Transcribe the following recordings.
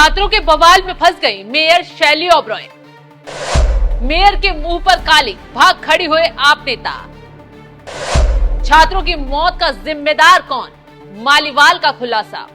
छात्रों के बवाल में फंस गई मेयर शैली ओबरॉय। मेयर के मुंह पर काली, भाग खड़ी हुए आप नेता। छात्रों की मौत का जिम्मेदार कौन, मालीवाल का खुलासा।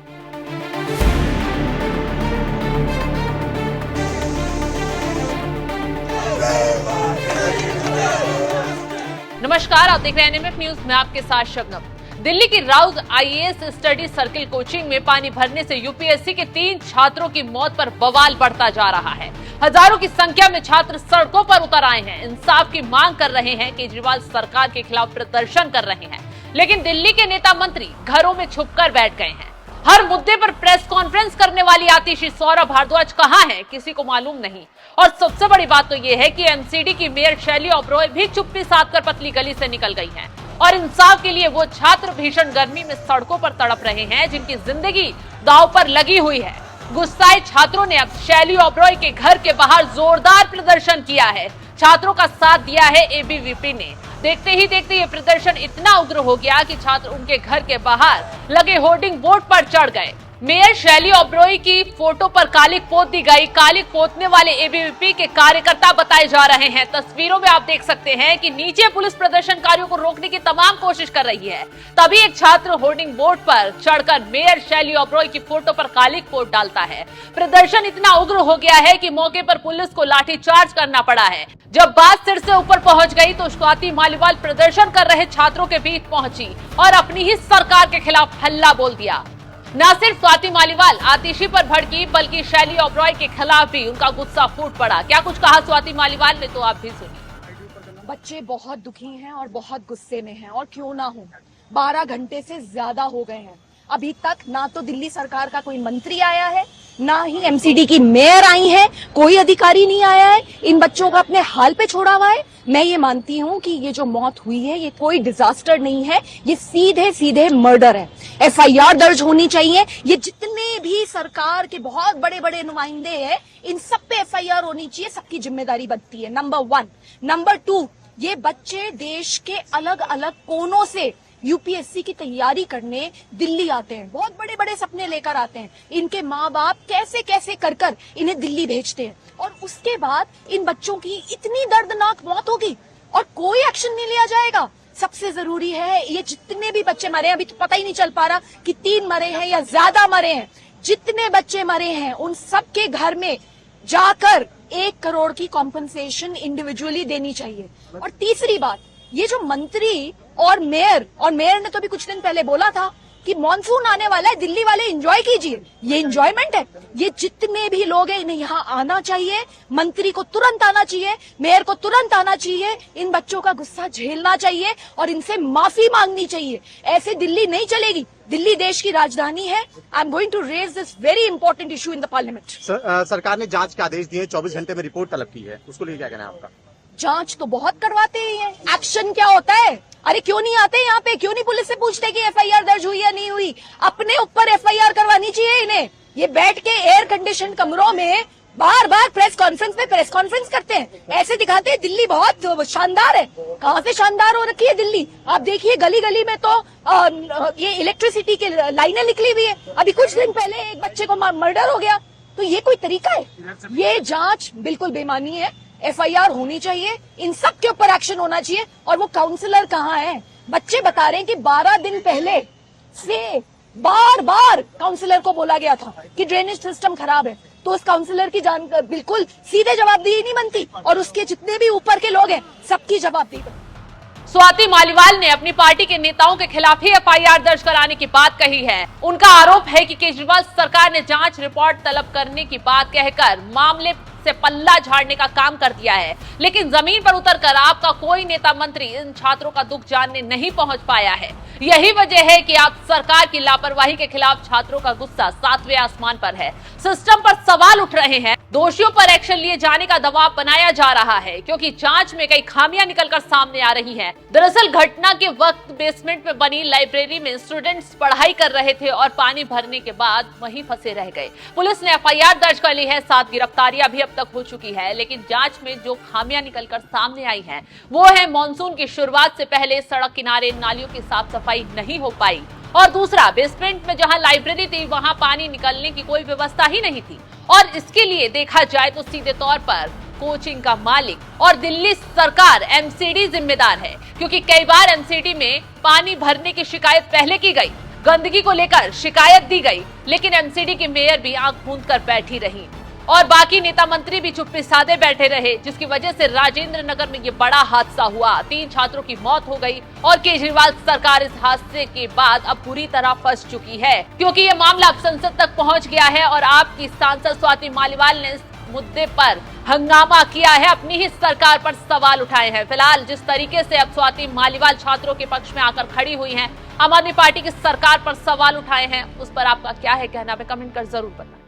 नमस्कार, आप देख रहे हैं एनएमएफ न्यूज में आपके साथ शबनम। दिल्ली की Rouse IAS study circle coaching में पानी भरने से यूपीएससी के 3 छात्रों की मौत पर बवाल बढ़ता जा रहा है। हजारों की संख्या में छात्र सड़कों पर उतर आए हैं, इंसाफ की मांग कर रहे हैं, केजरीवाल सरकार के खिलाफ प्रदर्शन कर रहे हैं। लेकिन दिल्ली के नेता मंत्री घरों में छुपकर बैठ गए हैं। हर मुद्दे पर प्रेस कॉन्फ्रेंस करने वाली आतिशी सौरभ भारद्वाज कहां है, किसी को मालूम नहीं। और सबसे बड़ी बात तो यह है कि एमसीडी की मेयर शैली ओबरॉय भी चुप्पी साध कर पतली गली से निकल गई हैं। और इंसाफ के लिए वो छात्र भीषण गर्मी में सड़कों पर तड़प रहे हैं, जिनकी जिंदगी दांव पर लगी हुई है। गुस्साए छात्रों ने अब शैली ओबरॉय के घर के बाहर जोरदार प्रदर्शन किया है। छात्रों का साथ दिया है एबीवीपी ने। देखते ही देखते ये प्रदर्शन इतना उग्र हो गया कि छात्र उनके घर के बाहर लगे होर्डिंग बोर्ड पर चढ़ गए। मेयर शैली ओबरॉय की फोटो पर कालिक पोत दी गई। कालिक पोतने वाले एबीवीपी के कार्यकर्ता बताए जा रहे हैं। तस्वीरों में आप देख सकते हैं कि नीचे पुलिस प्रदर्शनकारियों को रोकने की तमाम कोशिश कर रही है। तभी एक छात्र होर्डिंग बोर्ड पर चढ़कर मेयर शैली ओबरॉय की फोटो पर कालिक पोत डालता है। प्रदर्शन इतना उग्र हो गया है कि मौके पर पुलिस को लाठीचार्ज करना पड़ा है। जब बात सिर से ऊपर पहुंच गई तो स्वाति मालीवाल प्रदर्शन कर रहे छात्रों के बीच पहुंची और अपनी ही सरकार के खिलाफ हल्ला बोल दिया। न सिर्फ स्वाति मालीवाल आतिशी पर भड़की, बल्कि शैली ओबरॉय के खिलाफ भी उनका गुस्सा फूट पड़ा। क्या कुछ कहा स्वाति मालीवाल ने, तो आप भी सुनिए। बच्चे बहुत दुखी हैं और बहुत गुस्से में हैं, और क्यों ना हो, 12 घंटे से ज्यादा हो गए हैं। अभी तक ना तो दिल्ली सरकार का कोई मंत्री आया है, ना ही एमसीडी की मेयर आई है, कोई अधिकारी नहीं आया है, इन बच्चों को अपने हाल पे छोड़ा हुआ है। मैं ये मानती हूँ कि ये जो मौत हुई है ये कोई डिजास्टर नहीं है, ये सीधे सीधे मर्डर है। एफआईआर दर्ज होनी चाहिए। ये जितने भी सरकार के बहुत बड़े बड़े नुमाइंदे हैं, इन सब पे एफआईआर होनी चाहिए, सबकी जिम्मेदारी बनती है। नंबर 1। नंबर 2, ये बच्चे देश के अलग अलग कोनों से यूपीएससी की तैयारी करने दिल्ली आते हैं, बहुत बड़े बड़े सपने लेकर आते हैं। इनके माँ बाप कैसे कैसे कर कर इन्हें दिल्ली भेजते हैं, और उसके बाद इन बच्चों की इतनी दर्दनाक मौत होगी और कोई एक्शन नहीं लिया जाएगा। सबसे जरूरी है, ये जितने भी बच्चे मरे हैं, अभी तो पता ही नहीं चल पा रहा कि 3 मरे हैं या ज्यादा मरे हैं, जितने बच्चे मरे हैं उन सबके घर में जाकर 1 करोड़ की कॉम्पनसेशन इंडिविजुअली देनी चाहिए। और तीसरी बात, ये जो मंत्री और मेयर ने तो भी कुछ दिन पहले बोला था कि मॉनसून आने वाला है, दिल्ली वाले एंजॉय कीजिए। ये एंजॉयमेंट है? ये जितने भी लोग हैं इन्हें यहाँ आना चाहिए, मंत्री को तुरंत आना चाहिए, मेयर को तुरंत आना चाहिए, इन बच्चों का गुस्सा झेलना चाहिए और इनसे माफी मांगनी चाहिए। ऐसे दिल्ली नहीं चलेगी। दिल्ली देश की राजधानी है। I am going to raise this very important issue in the parliament. सरकार ने जांच के आदेश दिए, 24 घंटे में रिपोर्ट तलब की है, उसको लेकर क्या कहना है आपका? जांच तो बहुत करवाते ही हैं, एक्शन क्या होता है? अरे क्यों नहीं आते यहाँ पे? क्यों नहीं पुलिस से पूछते कि एफआईआर दर्ज हुई या नहीं हुई? अपने ऊपर एफआईआर करवानी चाहिए इन्हें। ये बैठ के एयर कंडीशन कमरों में बार बार प्रेस कॉन्फ्रेंस करते हैं, ऐसे दिखाते हैं दिल्ली बहुत शानदार है। कहाँ से शानदार हो रखी है दिल्ली? आप देखिए गली गली में तो ये इलेक्ट्रिसिटी की लाइनें निकली हुई है। अभी कुछ दिन पहले एक बच्चे को मर्डर हो गया। तो ये कोई तरीका है? ये जांच बिल्कुल बेमानी है। एफआईआर होनी चाहिए, इन सब के ऊपर एक्शन होना चाहिए। और वो काउंसलर कहाँ है? बच्चे बता रहे हैं कि 12 दिन पहले से बार बार काउंसलर को बोला गया था कि ड्रेनेज सिस्टम खराब है, तो उस काउंसलर की बिल्कुल सीधे जवाबदेही नहीं बनती, और उसके जितने भी ऊपर के लोग हैं सबकी जवाबदेही बनती। स्वाति मालीवाल ने अपनी पार्टी के नेताओं के खिलाफ ही एफआईआर दर्ज कराने की बात कही है। उनका आरोप है कि केजरीवाल सरकार ने जांच रिपोर्ट तलब करने की बात कहकर मामले से पल्ला झाड़ने का काम कर दिया है, लेकिन जमीन पर उतरकर आपका कोई नेता मंत्री इन छात्रों का दुख जानने नहीं पहुंच पाया है। यही वजह है कि आप सरकार की लापरवाही के खिलाफ छात्रों का गुस्सा 7वें आसमान पर है। सिस्टम पर सवाल उठ रहे हैं, दोषियों पर एक्शन लिए जाने का दबाव बनाया जा रहा है, क्योंकि जांच में कई खामियां निकलकर सामने आ रही हैं। दरअसल घटना के वक्त बेसमेंट में बनी लाइब्रेरी में स्टूडेंट्स पढ़ाई कर रहे थे और पानी भरने के बाद वहीं फंसे रह गए। पुलिस ने एफआईआर दर्ज कर ली है, 7 गिरफ्तारियां भी अब तक हो चुकी है, लेकिन जांच में जो खामियां निकलकर सामने आई हैं, वो है मॉनसून की शुरुआत से पहले सड़क किनारे नालियों की साफ सफाई नहीं हो पाई और दूसरा, बेसमेंट में जहां लाइब्रेरी थी वहां पानी निकलने की कोई व्यवस्था ही नहीं थी। और इसके लिए देखा जाए तो सीधे तौर पर कोचिंग का मालिक और दिल्ली सरकार एमसीडी जिम्मेदार है, क्योंकि कई बार एमसीडी में पानी भरने की शिकायत पहले की गई, गंदगी को लेकर शिकायत दी गई, लेकिन एमसीडी की मेयर भी आंख मूंद कर बैठी रही और बाकी नेता मंत्री भी चुप्पी साधे बैठे रहे, जिसकी वजह से राजेंद्र नगर में ये बड़ा हादसा हुआ। 3 छात्रों की मौत हो गई और केजरीवाल सरकार इस हादसे के बाद अब पूरी तरह फंस चुकी है, क्योंकि ये मामला अब संसद तक पहुंच गया है और आपकी सांसद स्वाति मालीवाल ने इस मुद्दे पर हंगामा किया है, अपनी ही सरकार पर सवाल उठाए हैं। फिलहाल जिस तरीके से अब स्वाति मालीवाल छात्रों के पक्ष में आकर खड़ी हुई हैं, आम आदमी पार्टी की सरकार पर सवाल उठाए हैं, उस पर आपका क्या है कहना, कमेंट कर जरूर बताएं।